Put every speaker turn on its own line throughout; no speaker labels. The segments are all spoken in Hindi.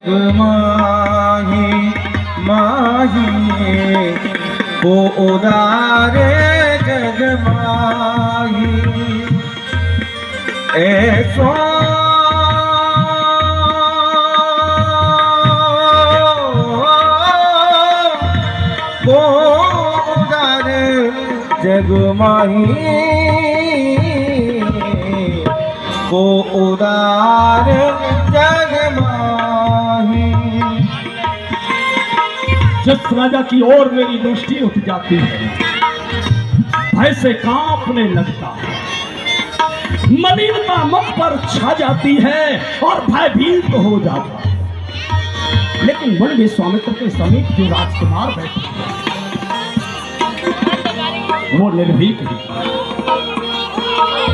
माही माही को उदारे जग माही ऐसो को उदारे जग माही को उदार जग माही।
जिस राजा की ओर मेरी दृष्टि उठ जाती है भय से कांपने लगता है, मलिनता मुख पर छा जाती है और भयभीत हो जाता है। लेकिन मुड़ विश्वामित्र के समीप जो राजकुमार बैठे वो निर्भीक ही,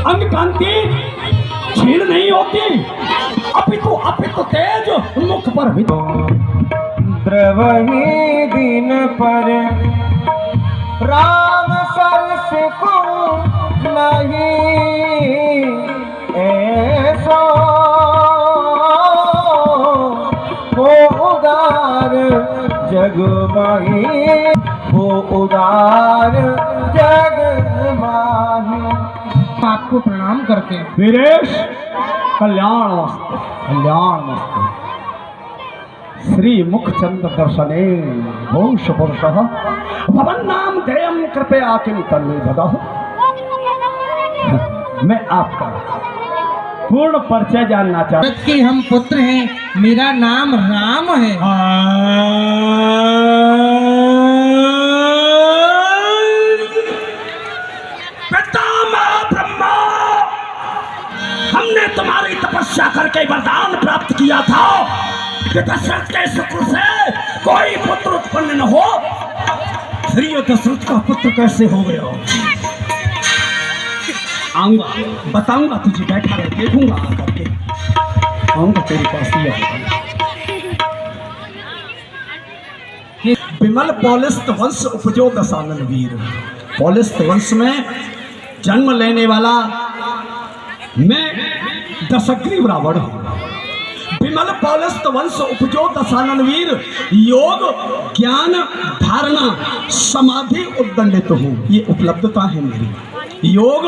अंग कांति छीण नहीं होती, अपितु तेज मुख पर भी।
द्रवही दिन पर राम सरस को नहीं ऐसा वो उदार जग माही वो उदार जग माही। आपको प्रणाम करते हैं।
वीरेश कल्याण मस्तु कल्याण मस्तु। श्री मुखचंद्र दर्शने वंश पुरुष भवन नाम देयम कृपया किम तन्मे भदः। मैं आपका पूर्ण परिचय जानना चाहता हूँ।
कि हम पुत्र हैं, मेरा नाम राम है।
हमने तुम्हारी तपस्या करके वरदान प्राप्त किया था कि दशरथ के शुक्र से कोई पुत्र उत्पन्न न हो। श्री दशरथ का पुत्र कैसे हो गया? आऊंगा, बताऊंगा तुझे, बैठा रह, देखूंगा आकर के, आऊंगा तेरे पास ही। विमल पौलिस्त वंश उपजो दशानन वीर। पौलिस्त वंश में जन्म लेने वाला मैं दशग्रीव रावण हूं। विमल पौलिस्त वंश उपजो दशानन वीर, योग ज्ञान धारणा समाधि उद्दंडित हूं। ये उपलब्धता है मेरी। योग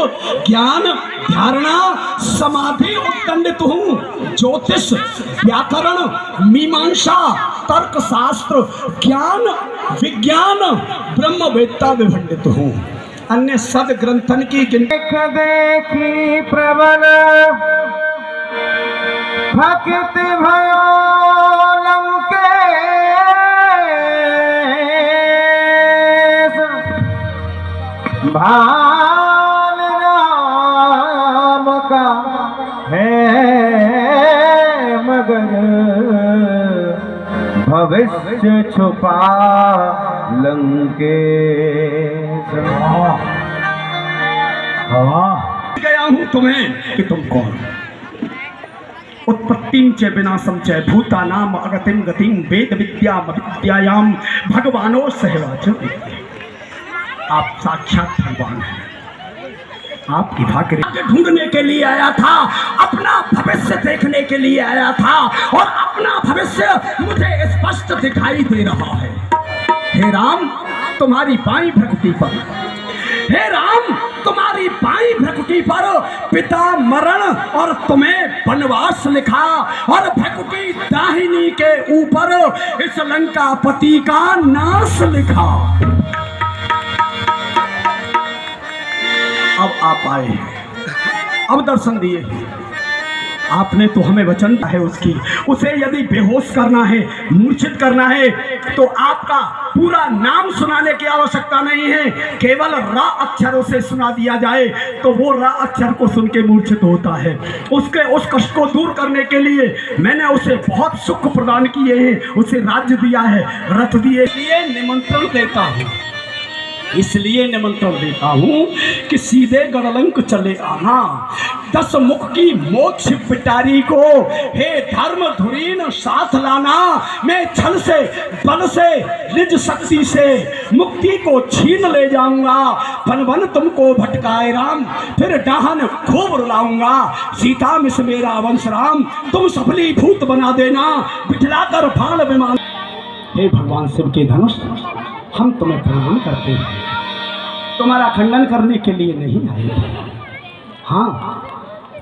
ज्ञान धारणा समाधि उद्दंडित हूं। ज्योतिष व्याकरण मीमांसा तर्क शास्त्र ज्ञान विज्ञान ब्रह्म वेत्ता विभंडित हूं। अन्य सद ग्रंथन की
देखी प्रबल भक्त भयो लंकेश भाल राम का है मगर भविष्य छुपा लंकेश।
गया हूं तुम्हें कि तुम कौन। उत्पत्तिं च विनाशं च भूतानाम अगतिं गतिं वेद विद्या विद्यायाम भगवानो सहवाचन। आप साक्षात भगवान हैं। आपकी भाग्य ढूंढने के लिए आया था, अपना भविष्य देखने के लिए आया था और अपना भविष्य मुझे स्पष्ट दिखाई दे रहा है। हे राम तुम्हारी बाईं भ्रुकुटी पर, हे राम तुम्हारी बाईं भ्रुकुटी पर पिता मरण और तुम्हें वनवास लिखा और भ्रुकुटी दाहिनी के ऊपर इस लंकापति का नाश लिखा। अब आप आए, अब दर्शन दिए। आपने तो हमें वचन दिया है उसकी, उसे यदि बेहोश करना है, मूर्छित करना है तो आपका पूरा नाम सुनाने की आवश्यकता नहीं है। केवल रा अक्षरों से सुना दिया जाए तो वो रा अक्षर को सुन के मूर्छित होता है। उसके उस कष्ट को दूर करने के लिए मैंने उसे बहुत सुख प्रदान किए हैं, उसे राज्य दिया है, रथ दिए, लिए निमंत्रण देता हूँ। इसलिए निमंत्रण देता हूँ कि सीधे गढ़लंक चले आना। 10 मुख की मोक्ष पिटारी को हे धर्म धुरीन साथ लाना। मैं छल से बल से निज शक्ति से मुक्ति को छीन ले जाऊंगा। बन बन तुमको भटकाए राम, फिर डाहन खूब रुलाऊंगा। सीता मिस मेरा वंश राम, तुम सफली भूत बना देना, बिठला कर भाल विमान। हे भगवान शिव के धनुष, हम तुम्हें प्रणाम करते हैं, तुम्हारा खंडन करने के लिए नहीं आए थे। हाँ,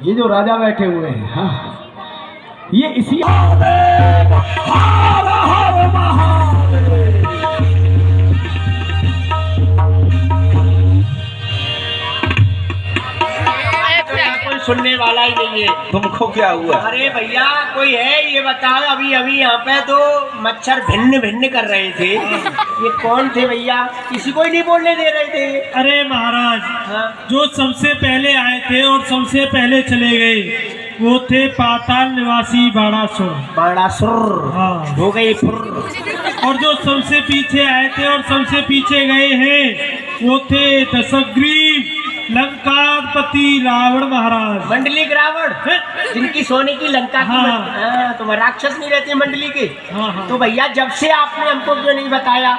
ये जो राजा बैठे हुए हैं, हाँ, ये इसी
सुनने वाला ही नहीं है।
तुमको क्या हुआ?
अरे भैया कोई है ये बताओ। अभी अभी यहाँ पे तो मच्छर भिन्न भिन्न कर रहे थे, ये कौन थे भैया? किसी को ही नहीं बोलने दे रहे थे।
अरे महाराज,
हाँ?
जो सबसे पहले आए थे और सबसे पहले चले गए वो थे पाताल निवासी बाड़ासुर।
बाड़ासुर
हाँ।
हो गई फुर।
और जो सबसे पीछे आए थे और सबसे पीछे गए हैं वो थे दशग्रीव लंकापति रावण महाराज।
मंडलिक रावण, जिनकी सोने की लंका की
हाँ।
तुम राक्षस नहीं रहते मंडली के।
हाँ, हाँ।
तो भैया जब से आपने हमको क्यों नहीं बताया?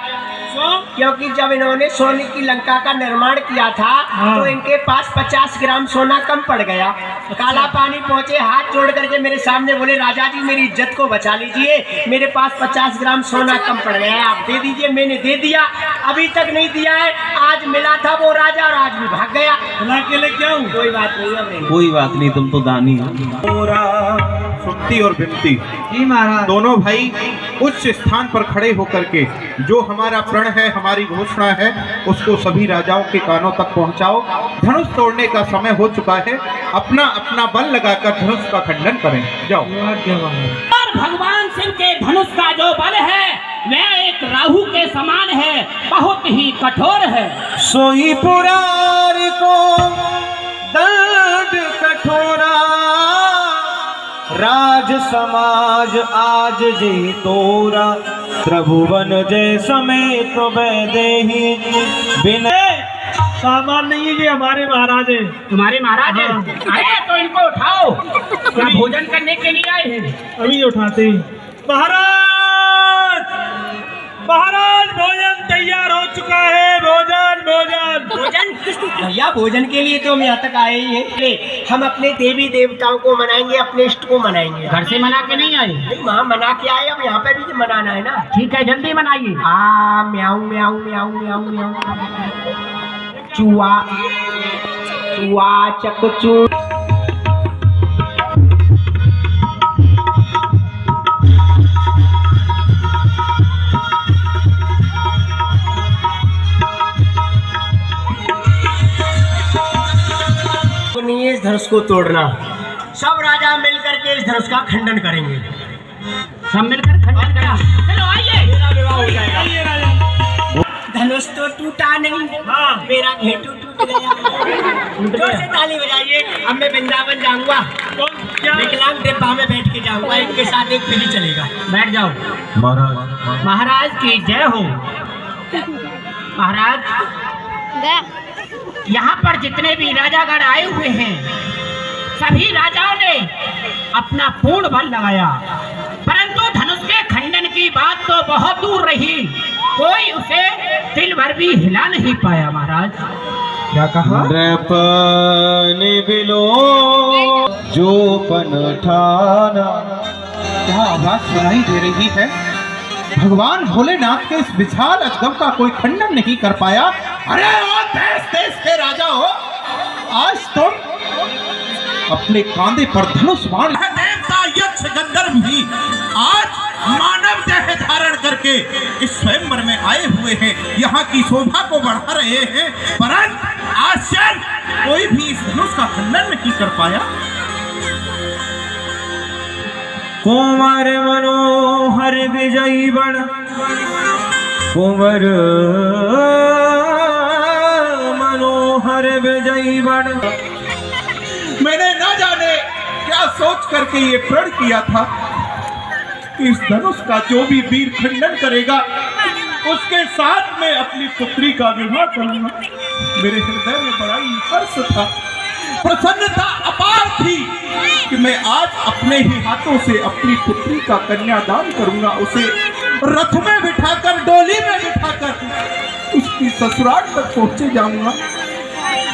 क्योंकि जब इन्होंने सोने की लंका का निर्माण किया था
हाँ।
तो इनके पास 50 ग्राम सोना कम पड़ गया। काला पानी पहुंचे, हाथ जोड़ करके मेरे सामने बोले, राजा जी मेरी इज्जत को बचा लीजिए, मेरे पास 50 ग्राम सोना कम पड़ गया है, आप दे दीजिए। मैंने दे दिया, अभी तक नहीं दिया है। आज मिला था वो राजा और आज भी भाग गया।
के लिए क्या हूँ?
कोई बात नहीं है,
कोई बात नहीं, तुम तो दानी हो।
सुक्ति और बिनती
जी महाराज।
दोनों भाई उच्च स्थान पर खड़े होकर के जो हमारा प्रण है, हमारी घोषणा है, उसको सभी राजाओं के कानों तक पहुंचाओ। धनुष तोड़ने का समय हो चुका है, अपना अपना बल लगाकर धनुष का खंडन करें। जाओ।
और भगवान शिव के धनुष का जो बल है वह एक राहु के समान है, बहुत ही कठोर है।
सोई पुरार को दर्द कठोरा, राज समाज आज जी तोरा। त्रिभुवन जय समेत वैदेही बिना।
सामान नहीं है, ये हमारे महाराज है।
तुम्हारे महाराज हैं?
हाँ।
अरे तो इनको उठाओ, क्या भोजन करने के लिए आए हैं?
अभी उठाते हैं। महाराज, महाराज भोजन तैयार हो चुका है। भोजन भोजन
भोजन भैया, भोजन के लिए तो हम यहाँ तक आए ही हैं। हम अपने देवी देवताओं को मनाएंगे, अपने इष्ट को मनाएंगे।
घर से मना के नहीं आए?
नहीं, वहाँ मना के आए, अब यहाँ पे भी मनाना है ना।
ठीक है, जल्दी मनाइए।
म्याऊ म्याऊ म्याऊ म्याऊ म्याऊ। चुआ चुआ चकचू। इस धनुष को तोड़ना, सब राजा मिलकर के इस धनुष का खंडन करेंगे।
सब मिलकर खंडन करा। चलो आइए।
विवाह हो जाएगा। धनुष तो टूटा नहीं,
हाँ।
मेरा घेटू टूट गया। जोर से ताली बजाइए। अब मैं वृंदावन जाऊंगा,
क्या?
विकलांग डिब्बा में बैठ के जाऊंगा, इनके साथ एक पीढ़ी चलेगा।
बैठ जाओ।
महाराज,
महाराज की जय हो। महाराज, यहाँ पर जितने भी राजागण आए हुए हैं, सभी राजाओं ने अपना पूर्ण बल लगाया, परंतु धनुष के खंडन की बात तो बहुत दूर रही, कोई उसे तिल भर भी हिला नहीं पाया। महाराज
क्या कहा?
बिलो जो पन ठाना।
क्या आवाज सुनाई दे रही है? भगवान भोलेनाथ के इस विशाल अजगम का कोई खंडन नहीं कर पाया। अरे ओ देश देश के राजा हो, आज तुम अपने कांधे पर धनुष बाण। देवता यक्ष गंधर्व भी आज मानव देह धारण करके इस स्वयंवर में आए हुए हैं, यहाँ की शोभा को बढ़ा रहे हैं, परंतु आश्चर्य कोई भी इस धनुष का खंडन नहीं कर पाया।
कुंवर मनोहर विजयी बण, कुंवर मनोहर विजयी बण।
मैंने न जाने क्या सोच करके ये प्रण किया था कि इस धनुष का जो भी वीर खंडन करेगा उसके साथ मैं अपनी पुत्री का विवाह करूंगा। मेरे हृदय में बड़ा ही हर्ष था, प्रसन्नता अपार थी कि मैं आज अपने ही हाथों से अपनी पुत्री का कन्यादान करूंगा। उसे रथ में बिठाकर, डोली में बिठाकर उसकी ससुराल तक पहुंचे जाऊंगा।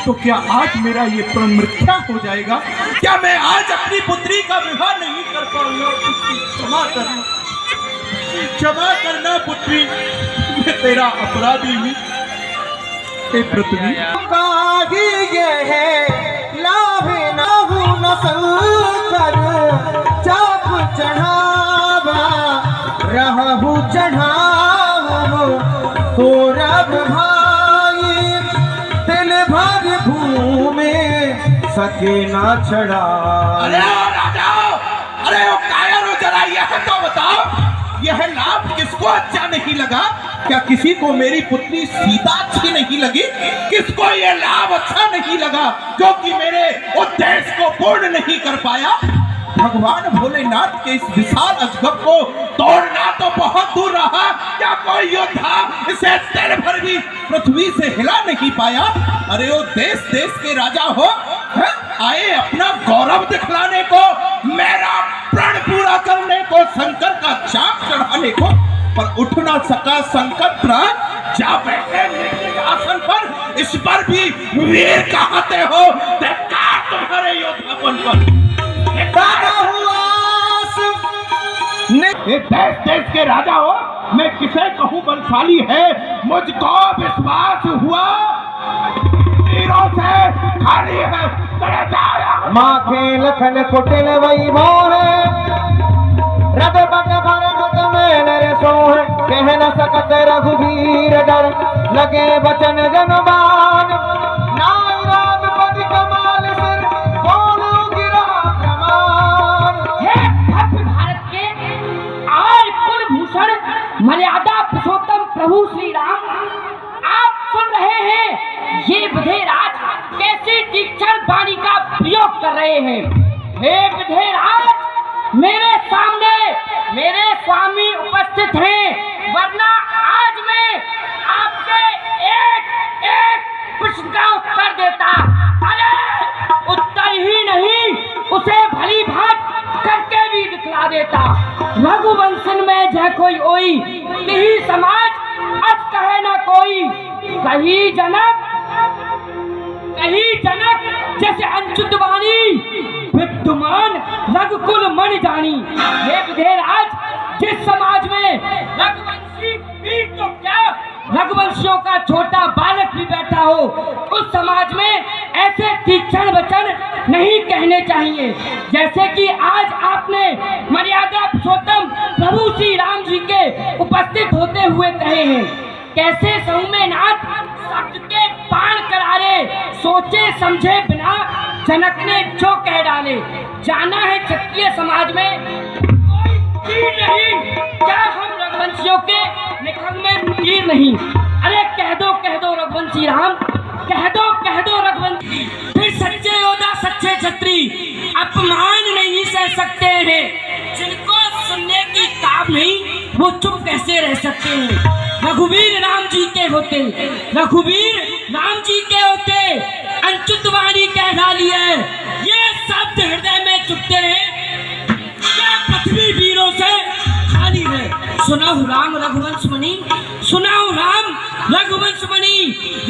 तो क्या आज मेरा ये प्रण मिथ्या हो जाएगा? क्या मैं आज अपनी पुत्री का विवाह नहीं कर पाऊंगा? क्षमा करना, क्षमा करना पुत्री, मैं तेरा अपराधी हूँ। हे पृथ्वी
ये है लाभ नाहु न संकर, चाप चढ़ावा रहु चढ़ाऊ कौरव भाई, दिल भर भूमि सके ना चढ़ा।
अरे ओ राजा, अरे ओ कायर हो, जरा यह तो बताओ, यह लाभ किसको अच्छा नहीं लगा? क्या किसी को मेरी पुत्री सीता अच्छी नहीं लगी? किसको यह लाभ अच्छा नहीं लगा जो कि मेरे उद्देश्य को पूर्ण नहीं कर पाया? भगवान भोलेनाथ के इस विशाल अजगब को तोड़ना तो बहुत दूर रहा, क्या कोई योद्धा इसे तिल भर भी पृथ्वी से हिला नहीं पाया? अरे वो देश देश के राजा हो, है? आए अपना गौरव दिखलाने को, मेरा प्रण पूरा करने को, शंकर का चाप चढ़ाने को, पर उठ ना सका शंकर प्राण। जा बैठे निज आसन पर, इस पर भी वीर कहते हो? धिक्कार तुम्हारे योद्धापन पर। देश देश के राजा हो, मैं किसे कहूँ बलशाली है? मुझको विश्वास हुआ वीरों से खाली है।
माखे लखन कुटिल वैभव है, रग बग भरत में नर सोह, कह न सकत रघुवीर डर, लगे बचन जनमान, नाई राम पद कमाल सिर, बोलो गिरा प्रमाण।
हे भक्त भारत के आय कुलभूषण मर्यादा पुरुषोत्तम प्रभु श्री राम, आप सुन रहे हैं ये बधेराज कैसी तीक्ष्ण वाणी का प्रयोग कर रहे हैं। हे बधेराज, मेरे सामने मेरे स्वामी उपस्थित हैं, वरना आज मैं आपके एक एक प्रश्न का उत्तर देता। अरे उत्तर ही नहीं, उसे भली भांति करके भी दिखला देता। रघुवंशन में जह कोई ओई, यही समाज अस कहे न कोई, कही जनक जैसे अनचुत वाणी, विद्यमान रघुकुल मन जानी। हे बधेराज, जिस समाज में रघुवंशी वीर तो क्या, रघुवंशियों का छोटा बालक भी बैठा हो, उस समाज में ऐसे तीक्ष्ण वचन नहीं कहने चाहिए जैसे कि आज आपने मर्यादा पुरुषोत्तम प्रभु श्री राम जी के उपस्थित होते हुए कहे हैं। कैसे सौम्यनाथ शब्द के बाण करारे, सोचे समझे बिना जनक ने जो कह डाले। जाना है क्षत्रिय समाज में कोई वीर नहीं, क्या हम रघुवंशियों के निखंग में वीर नहीं? अरे कह दो रघुवंशी राम, कह दो रघुवंशी। फिर सच्चे योद्धा सच्चे छत्री अपमान नहीं सह सकते हैं, जिनको सुनने की ताब नहीं वो चुप कैसे रह सकते हैं? रघुवीर राम जी के होते, रघुवीर राम जी के होते अनचुत वाणी कह डाली है। ये शब्द हृदय में चुभते हैं, क्या पृथ्वी वीरों से खाली है? सुनाओ राम रघुवंश मणि, सुनाओ राम रघुवंश मणि,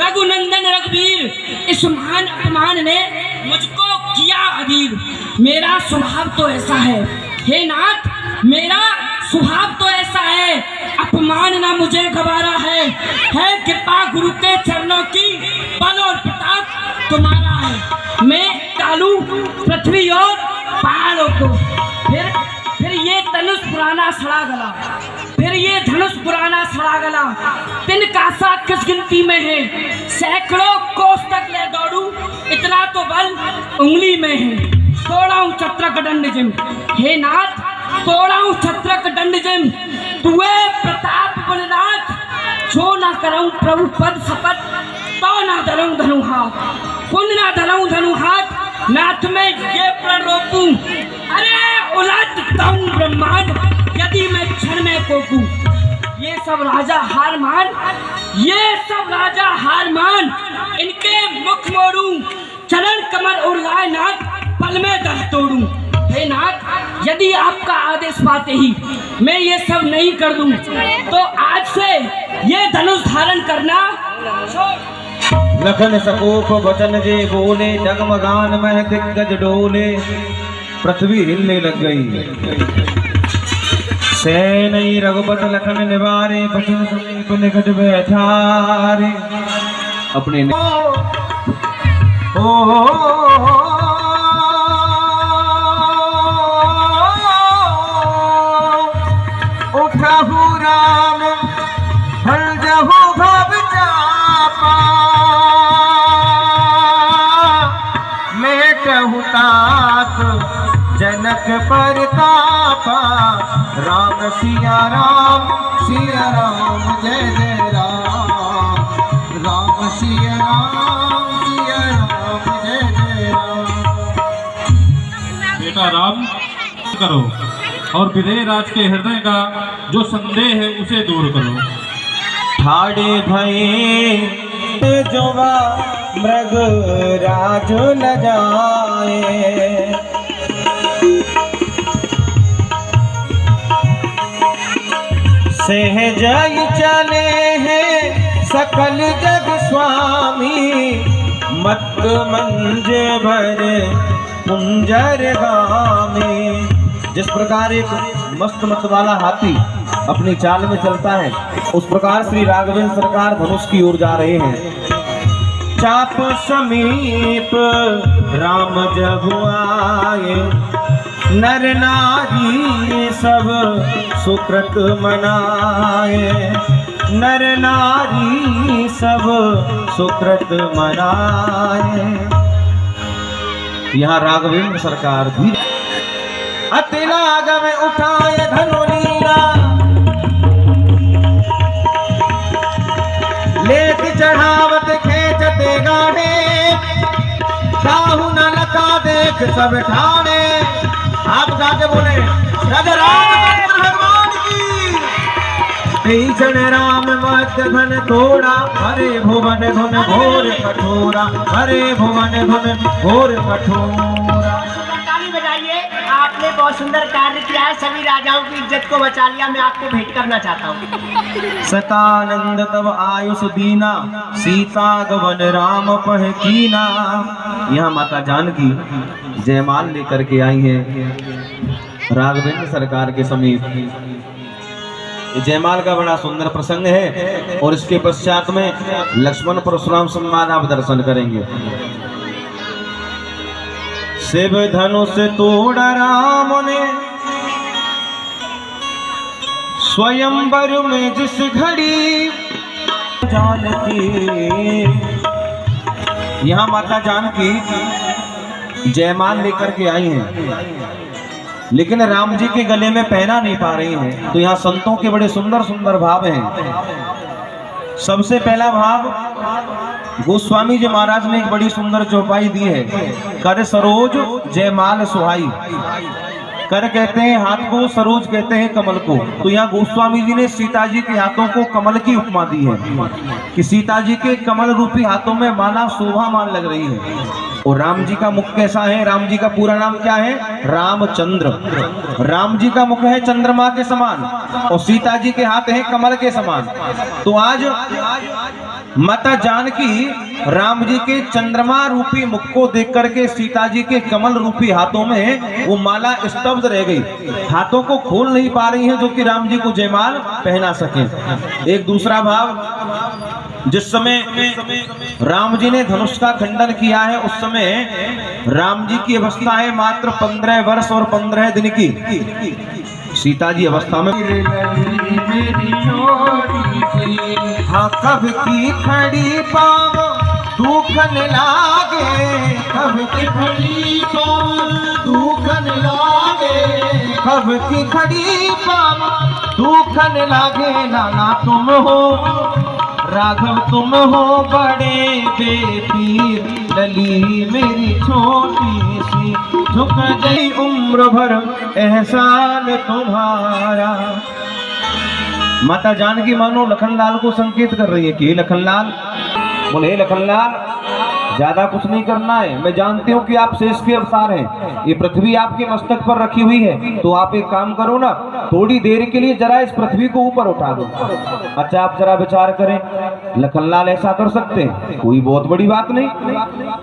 रघुनंदन रघुवीर, इस महान अपमान ने मुझको किया अधीर। मेरा स्वभाव तो ऐसा है, हे नाथ, मेरा स्वभाव तो ऐसा है, अपमान ना मुझे गवारा है कृपा गुरु के चरणों की, बल और प्रताप तुम्हारा है। मैं टालू पृथ्वी और पहाड़ों को, फिर ये धनुष पुराना सड़ा गला, फिर ये धनुष पुराना सड़ा गला, तिनका सा किस गिनती में है? सैकड़ों कोस तक ले दौड़ू, इतना तो बल उंगली में है। तोड़ाऊं छत्रक दंड जिम, हे नाथ, तोड़ाऊं छत्रक दंड जिम, तुए प्रताप बलनाथ, जो ना कराऊं प्रभु पद शपथ, तो ना धरूं धनु हाथ, पुण्य ना धरूं धनु हाथ, नाथ में ये प्रण रोकूं, अरे उलट ताऊं ब्रह्मांड, यदि मैं क्षण में कोकूं। ये
सब राजा हार मान, ये सब राजा हार मान, इनके मुख मोड़ू, चरण कमर और लाए नाथ, पल में दर तोड़ू। हे नाथ, यदि आपका आदेश पाते ही मैं ये सब नहीं कर दूं, तो आज से ये धनुष धारण करना।
लखन सकोप वचन जे बोले, डगमगान में दिग्गज डोले, पृथ्वी हिलने लग गई। सैनई रघुपत लखन निवारे, बचन समीप निकट बैठारे। अपने
उठहु राम भलजहु भव चापा, मेटहु तात जनक परतापा। राम सिया राम जय जय राम, राम सिया राम जय जय राम।
बेटा राम करो और विदेह राज के हृदय का जो संदेह है उसे दूर करो।
ठाड़े भये जोवा मृग राज न जाए, सहजय चले हैं सकल जग स्वामी, मत मंज भर कुंजर गामी। जिस प्रकार एक मस्त मत वाला हाथी अपनी चाल में चलता है, उस प्रकार श्री राघवेंद्र सरकार धनुष की ओर जा रहे हैं। चाप समीप राम जब आए, नर नारी सब सुकृत मनाए, नर नारी सब सुकृत मनाए। यहाँ राघवेंद्र सरकार भी अति लाग में उठाए धनुलीला, लेक चढ़ावत खेचते गाड़े, काहू न लका देख सब ठाणे। आप जाके बोले राजा राम भगवान की। जन राम मत घन थोड़ा, हरे भुवन धुन घोर कठोरा, हरे भुवन धुन घोर कठोरा।
ताली बजाइए, आपने बहुत सुंदर कार्य किया है, सभी राजाओं की इज्जत को बचा लिया। मैं आपको भेंट करना चाहता हूँ।
सतानंद तब आयुष दीना, सीता गवन राम पह कीना। यहाँ माता जानकी जयमाल लेकर के आई हैं राघवेंद्र सरकार के समीप। जयमाल का बड़ा सुंदर प्रसंग है और इसके पश्चात में लक्ष्मण परशुराम संवाद आप दर्शन करेंगे। शिव धनुष तोड़ राम ने, स्वयंवर में जिस घड़ी जानकी। यहाँ माता जानकी जयमाल लेकर के आई हैं, लेकिन राम जी के गले में पहना नहीं पा रही हैं। तो यहाँ संतों के बड़े सुंदर सुंदर भाव हैं। सबसे पहला भाव गोस्वामी जी महाराज ने एक बड़ी सुंदर चौपाई दी है। कर सरोज जयमाल सुहाई। कर कहते हैं हाथ को, सरोज कहते हैं कमल को। तो यहाँ गोस्वामी जी ने सीता जी के हाथों को कमल की उपमा दी है कि सीता जी के कमल रूपी हाथों में माला शोभामान लग रही है। और राम जी का मुख कैसा है? राम जी का पूरा नाम क्या है? रामचंद्र। राम जी का मुख है चंद्रमा के समान और सीता जी के हाथ हैं कमल के समान। तो आज माता जानकी राम जी के चंद्रमा रूपी मुख को देख करके सीता जी के कमल रूपी हाथों में वो माला स्तब्ध रह गई, हाथों को खोल नहीं पा रही हैं जो कि राम जी को जयमाल पहना सके। एक दूसरा भाव, जिस समय राम जी ने धनुष का खंडन किया है उस समय राम जी की अवस्था है मात्र 15 वर्ष और 15 दिन की। सीता जी अवस्था में हाँ कब की खड़ी पाव दुखन लागे, कब की खड़ी पाव दुखन लागे, कब की खड़ी पाव दुखन लागे। नाना तुम हो राघव तुम हो बड़े बेपीर, लली मेरी छोटी सी झुक गई उम्र भर एहसान तुम्हारा। माता जानकी मानो लखनलाल को संकेत कर रही है कि हे लखनलाल, बोले हे लखनलाल, ज्यादा कुछ नहीं करना है। मैं जानती हूँ कि आप शेष के अवतार हैं, ये पृथ्वी आपके मस्तक पर रखी हुई है, तो आप एक काम करो ना, थोड़ी देर के लिए जरा इस पृथ्वी को ऊपर उठा दो। अच्छा आप जरा विचार करें, लखनलाल ऐसा कर सकते हैं, कोई बहुत बड़ी बात नहीं।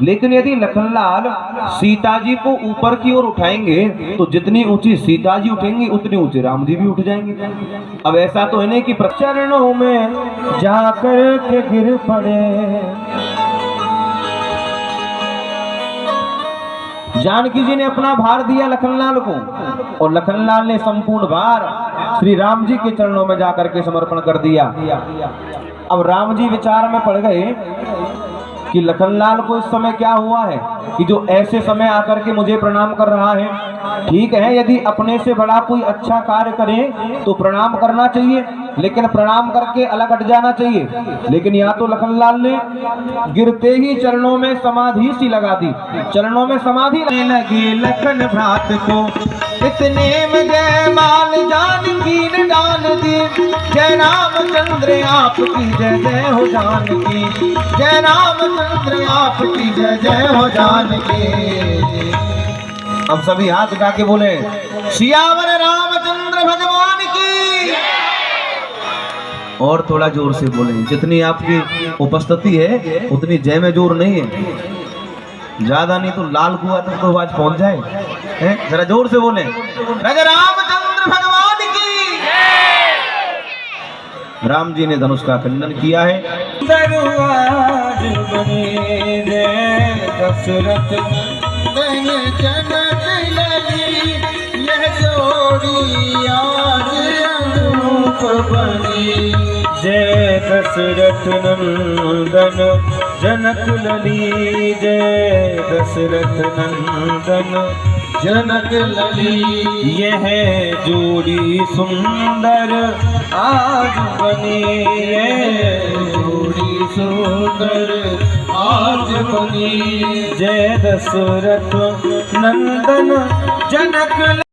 लेकिन यदि लखनलाल सीता जी को ऊपर की ओर उठाएंगे तो जितनी ऊंची सीता जी उठेंगी उतनी ऊंचे राम जी भी उठ जाएंगे। अब ऐसा तो है नहीं कि चरणों में जाकर के गिर पड़े। जानकी जी ने अपना भार दिया लखनलाल को और लखनलाल ने संपूर्ण भार श्री राम जी के चरणों में जाकर के समर्पण कर दिया। अब राम जी विचार में पड़ गए कि लखनलाल को इस समय क्या हुआ है कि जो ऐसे समय आकर के मुझे प्रणाम कर रहा है। ठीक है, यदि अपने से बड़ा कोई अच्छा कार्य करे तो प्रणाम करना चाहिए, लेकिन प्रणाम करके अलग हट जाना चाहिए। लेकिन यहाँ तो लखनलाल ने गिरते ही चरणों में समाधि सी लगा दी, चरणों में समाधि लगी। लखन भ्रात को इतने में जय माल जानकी ने डाल दी। जय रामचंद्र आपकी जय जय हो जानकी, जय रामचंद्र आपकी जय जय हो जानकी। अब सभी हाथ उठा के बोले सियावर रामचंद्र भगवान की। और थोड़ा जोर से बोले, जितनी आपकी उपस्थिति है उतनी जय में जोर नहीं है, ज्यादा नहीं तो लाल कुआं तक तो आवाज पहुंच जाए। जरा जोर से बोले राजा रामचंद्र भगवान की। राम जी ने धनुष का खंडन किया है। दरबार बने दशरथ जनक लली, यह जोड़ी आज अनूप बनी। जय दशरथ नंदन जनक लली, जय दशरथ नंदन जनक लली। यह जोड़ी सुंदर आज बनी, यह जोड़ी सुंदर आज बनी। जय दशरथ नंदन जनक